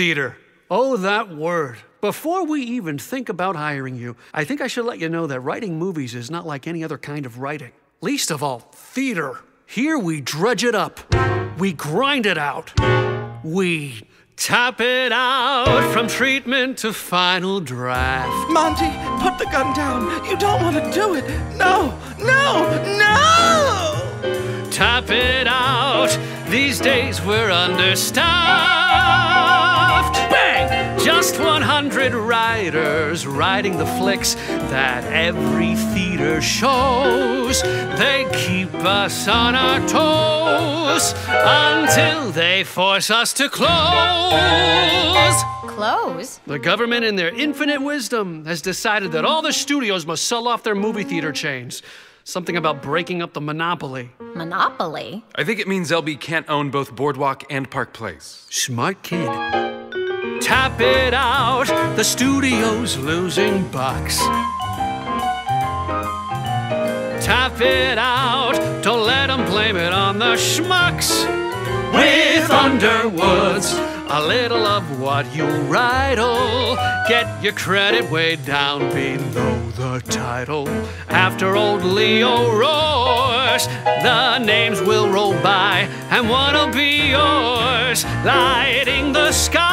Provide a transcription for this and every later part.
theater. Oh, that word. Before we even think about hiring you, I think I should let you know that writing movies is not like any other kind of writing. Least of all, theater. Here we dredge it up. We grind it out. We tap it out from treatment to final draft. Monty, put the gun down. You don't want to do it. No, no, no! Tap it out. These days we're understaffed. Bang! Just 100 writers writing the flicks that every theater shows. They keep us on our toes until they force us to close. Close? The government, in their infinite wisdom, has decided that all the studios must sell off their movie theater chains. Something about breaking up the monopoly. Monopoly? I think it means LB can't own both Boardwalk and Park Place. Smart kid. Tap it out, the studio's losing bucks. Tap it out, don't let them blame it on the schmucks. With Underwoods, a little of what you write'll get your credit way down below the title. After old Leo roars, the names will roll by and one'll be yours, lighting the sky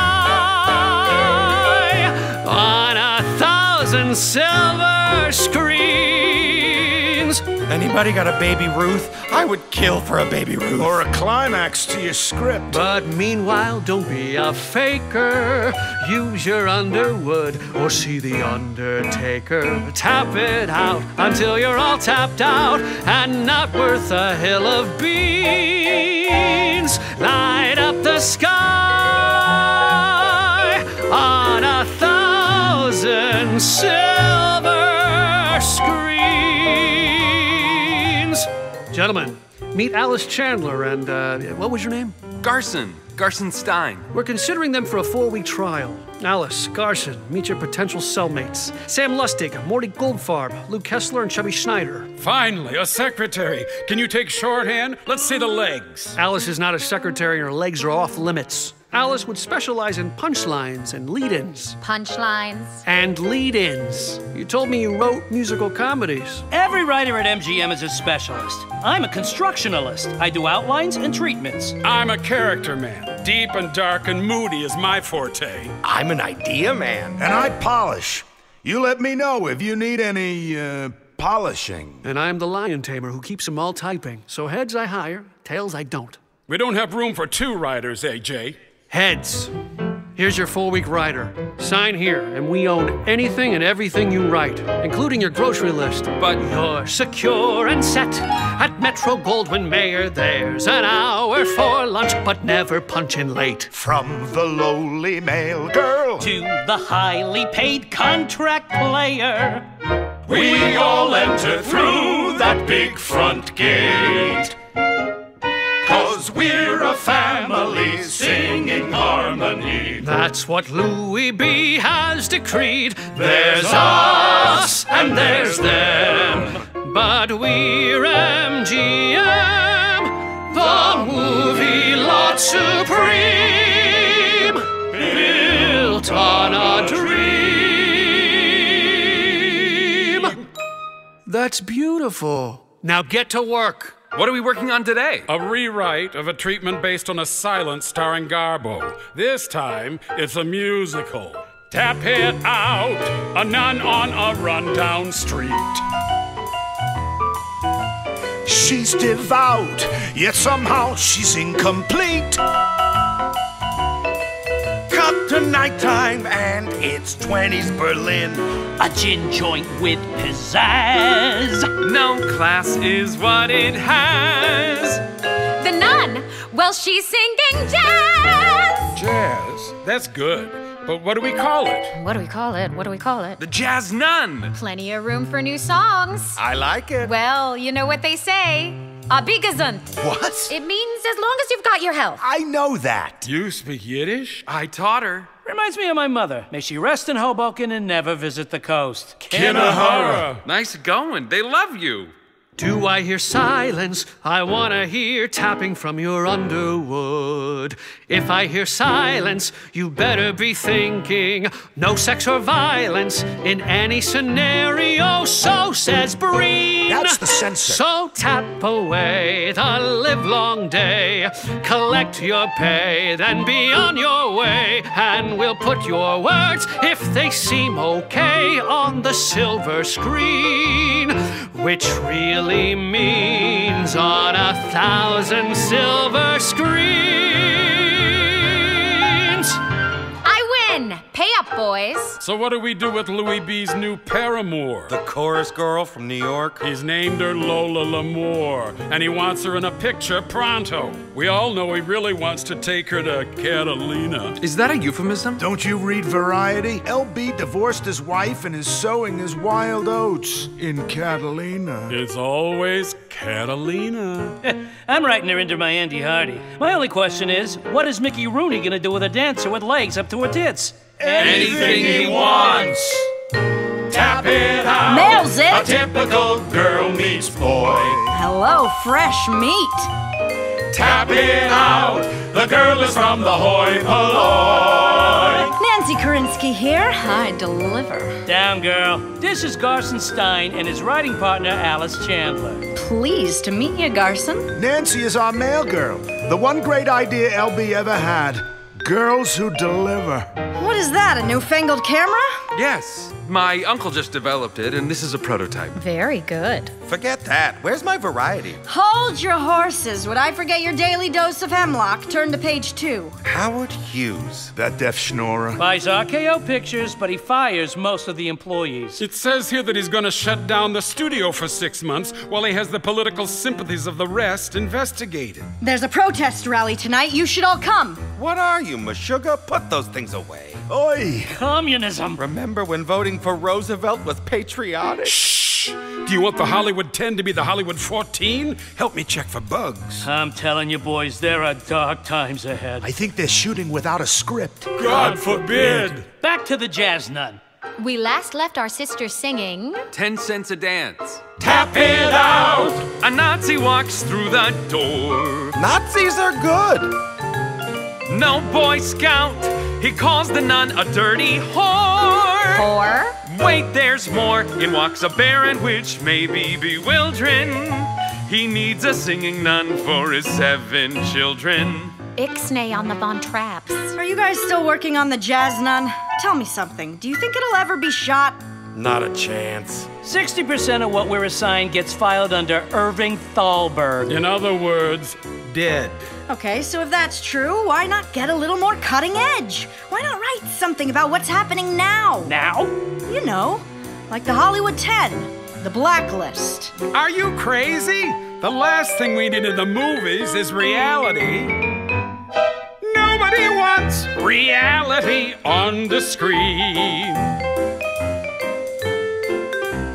on 1,000 silver screens. Anybody got a Baby Ruth? I would kill for a Baby Ruth. Or a climax to your script. But meanwhile, don't be a faker. Use your Underwood or see the Undertaker. Tap it out until you're all tapped out and not worth a hill of beans. Light up the sky on 1,000 silver screens. Gentlemen, meet Alice Chandler and, what was your name? Garson. Garson Stein. We're considering them for a 4-week trial. Alice, Garson, meet your potential cellmates. Sam Lustig, Morty Goldfarb, Lou Kessler, and Chubby Schneider. Finally, a secretary. Can you take shorthand? Let's see the legs. Alice is not a secretary and her legs are off limits. Alice would specialize in punchlines and lead-ins. Punchlines? And lead-ins. You told me you wrote musical comedies. Every writer at MGM is a specialist. I'm a constructionalist. I do outlines and treatments. I'm a character man. Deep and dark and moody is my forte. I'm an idea man. And I polish. You let me know if you need any, polishing. And I'm the lion tamer who keeps them all typing. So heads I hire, tails I don't. We don't have room for 2 writers, AJ. Heads. Here's your 4-week rider. Sign here, and we own anything and everything you write, including your grocery list. But you're secure and set at Metro Goldwyn Mayer. There's an hour for lunch, but never punching late. From the lowly mail girl To the highly paid contract player. We all enter through that big front gate. 'Cause we're a family singing harmony. That's what Louis B. has decreed. There's us and there's them. But we're MGM, the movie lot supreme, built on a dream. That's beautiful. Now get to work. What are we working on today? A rewrite of a treatment based on A Silence starring Garbo. This time, it's a musical. Tap it out, a nun on a rundown street. She's devout, yet somehow she's incomplete. Cut to nighttime and it's 20s Berlin. A gin joint with pizzazz. No class is what it has. The nun. Well, she's singing jazz. Jazz? That's good. But what do we call it? What do we call it? What do we call it? The Jazz Nun. Plenty of room for new songs. I like it. Well, you know what they say. Abigazant. What? It means as long as you've got your health. I know that. You speak Yiddish? I taught her. Reminds me of my mother. May she rest in Hoboken and never visit the coast. Kinahara. Nice going. They love you. Do I hear silence? I want to hear tapping from your underwood. If I hear silence, you better be thinking no sex or violence in any scenario, so says Breen. That's the censor. So tap away the livelong day, collect your pay, then be on your way, and we'll put your words, if they seem okay, on the silver screen, which really means on 1,000 silver screens. I win! Pay up, boys. So what do we do with Louis B's new paramour? The chorus girl from New York? He's named her Lola L'Amour, and he wants her in a picture pronto. We all know he really wants to take her to Catalina. Is that a euphemism? Don't you read Variety? LB divorced his wife and is sowing his wild oats in Catalina. It's always Catalina. I'm writing her into my Andy Hardy. My only question is, what is Mickey Rooney gonna do with a dancer with legs up to her tits? Anything he wants. Tap it out. Nails it. A typical girl meets boy. Hello, fresh meat. Tap it out. The girl is from the hoi polloi. Nancy Korinsky here. I deliver. Down, girl. This is Garson Stein and his writing partner, Alice Chandler. Pleased to meet you, Garson. Nancy is our mail girl. The one great idea LB ever had. Girls who deliver. What is that, a newfangled camera? Yes. My uncle just developed it, and this is a prototype. Very good. Forget that. Where's my Variety? Hold your horses. Would I forget your daily dose of hemlock? Turn to page 2. Howard Hughes. That deaf schnorrer. Buys RKO Pictures, but he fires most of the employees. It says here that he's gonna shut down the studio for 6 months while he has the political sympathies of the rest investigated. There's a protest rally tonight. You should all come. What are you, Meshuggah? Put those things away. Oi! Communism. Remember when voting for Roosevelt was patriotic? Shh! Do you want the Hollywood 10 to be the Hollywood 14? Help me check for bugs. I'm telling you, boys, there are dark times ahead. I think they're shooting without a script. God forbid! Back to the jazz nun. We last left our sisters singing. 10 cents a dance. Tap it out. A Nazi walks through the door. Nazis are good. No Boy Scout, he calls the nun a dirty whore. Or Wait, there's more. In walks a baron, which may be bewildering. He needs a singing nun for his 7 children. Ixnay on the Von Traps. Are you guys still working on the jazz nun? Tell me something. Do you think it'll ever be shot? Not a chance. 60% of what we're assigned gets filed under Irving Thalberg. In other words, dead. Okay, so if that's true, why not get a little more cutting edge? Why not write something about what's happening now? Now? You know, like the Hollywood 10, the Blacklist. Are you crazy? The last thing we need in the movies is reality. Nobody wants reality on the screen.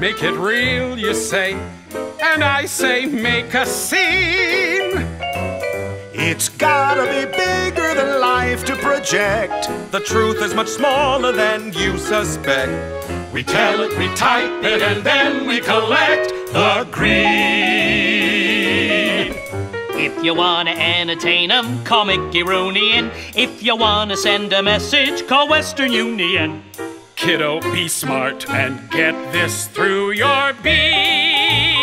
Make it real, you say, and I say make a scene. It's gotta be bigger than life to project. The truth is much smaller than you suspect. We tell it, we type it, and then we collect the green. If you wanna entertain 'em, call Mickey Rooney in. If you wanna send a message, call Western Union. Kiddo, be smart and get this through your bean.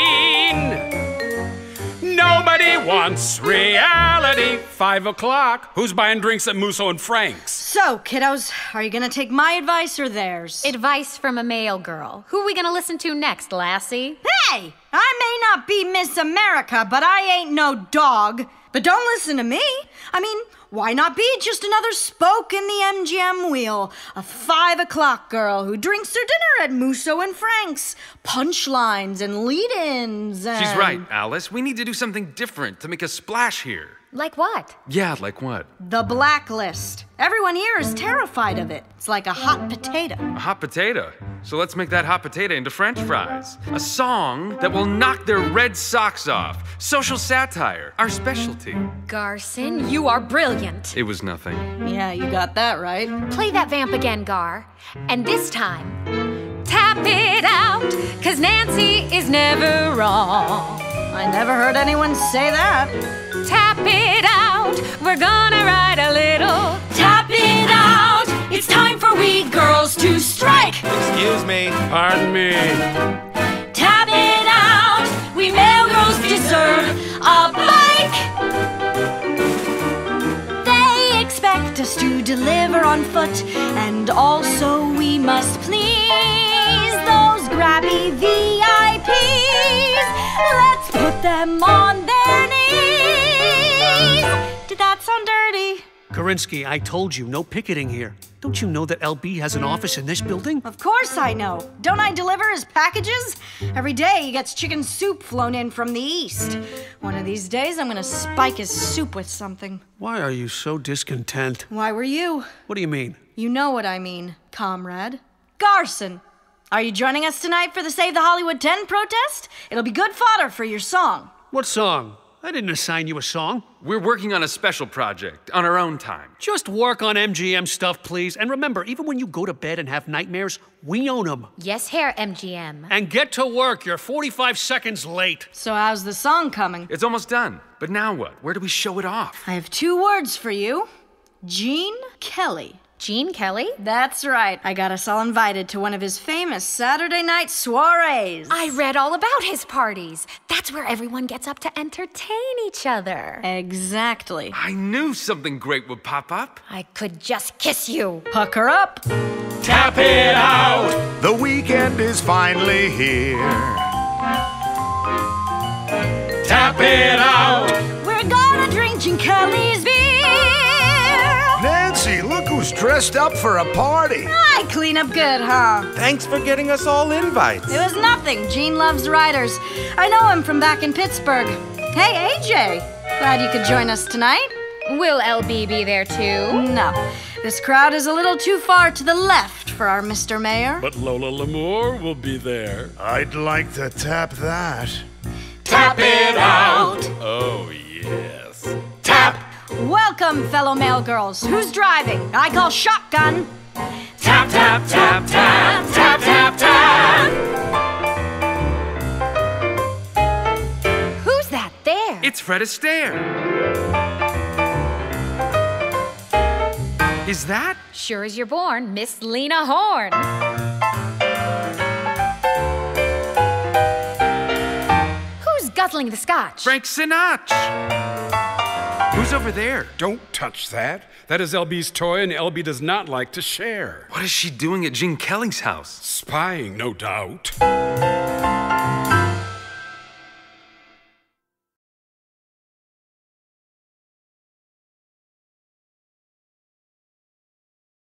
Nobody wants reality. 5 o'clock. Who's buying drinks at Musso and Frank's? So, kiddos, are you gonna take my advice or theirs? Advice from a male girl. Who are we gonna listen to next, Lassie? Hey! I may not be Miss America, but I ain't no dog. But don't listen to me. I mean, why not be just another spoke in the MGM wheel? A 5 o'clock girl who drinks her dinner at Musso and Frank's. Punchlines and lead-ins and... She's right, Alice. We need to do something different to make a splash here. Like what? Yeah, like what? The Blacklist. Everyone here is terrified of it. It's like a hot potato. A hot potato. So let's make that hot potato into French fries. A song that will knock their red socks off. Social satire, our specialty. Garson, you are brilliant. It was nothing. Yeah, you got that right. Play that vamp again, Gar. And this time, Tap it out, 'cause Nancy is never wrong. I never heard anyone say that. Tap it out, we're gonna ride a little. Tap it out, it's time for we girls to strike. Excuse me. Pardon me. Tap it out, we male girls deserve a bike. They expect us to deliver on foot, and also we must please those grabby VIPs. Let's put them on their knees. Did that sound dirty? Korinsky, I told you, no picketing here. Don't you know that LB has an office in this building? Of course I know. Don't I deliver his packages? Every day he gets chicken soup flown in from the east. One of these days I'm gonna spike his soup with something. Why are you so discontent? Why were you? What do you mean? You know what I mean, comrade. Garson, are you joining us tonight for the Save the Hollywood 10 protest? It'll be good fodder for your song. What song? I didn't assign you a song. We're working on a special project on our own time. Just work on MGM stuff, please. And remember, even when you go to bed and have nightmares, we own them. Yes, Herr MGM. And get to work. You're 45 seconds late. So how's the song coming? It's almost done. But now what? Where do we show it off? I have 2 words for you. Gene Kelly. Gene Kelly? That's right. I got us all invited to one of his famous Saturday night soirees. I read all about his parties. That's where everyone gets up to entertain each other. Exactly. I knew something great would pop up. I could just kiss you. Pucker up. Tap it out. The weekend is finally here. Tap it out. We're gonna drink Gene Kelly's beer. Nancy, look who's dressed up for a party. I clean up good, huh? Thanks for getting us all invites. It was nothing. Gene loves riders. I know him from back in Pittsburgh. Hey, AJ. Glad you could join us tonight. Will LB be there too? No. This crowd is a little too far to the left for our Mr. Mayor. But Lola L'Amour will be there. I'd like to tap that. Tap it out. Oh, yes. Tap. Welcome, fellow male girls. Who's driving? I call shotgun. Tap, tap, tap, tap, tap, tap, tap. Who's that there? It's Fred Astaire. Is that? Sure as you're born, Miss Lena Horne. Who's guzzling the scotch? Frank Sinatra. Who's over there? Don't touch that. That is LB's toy, and LB does not like to share. What is she doing at Gene Kelly's house? Spying, no doubt.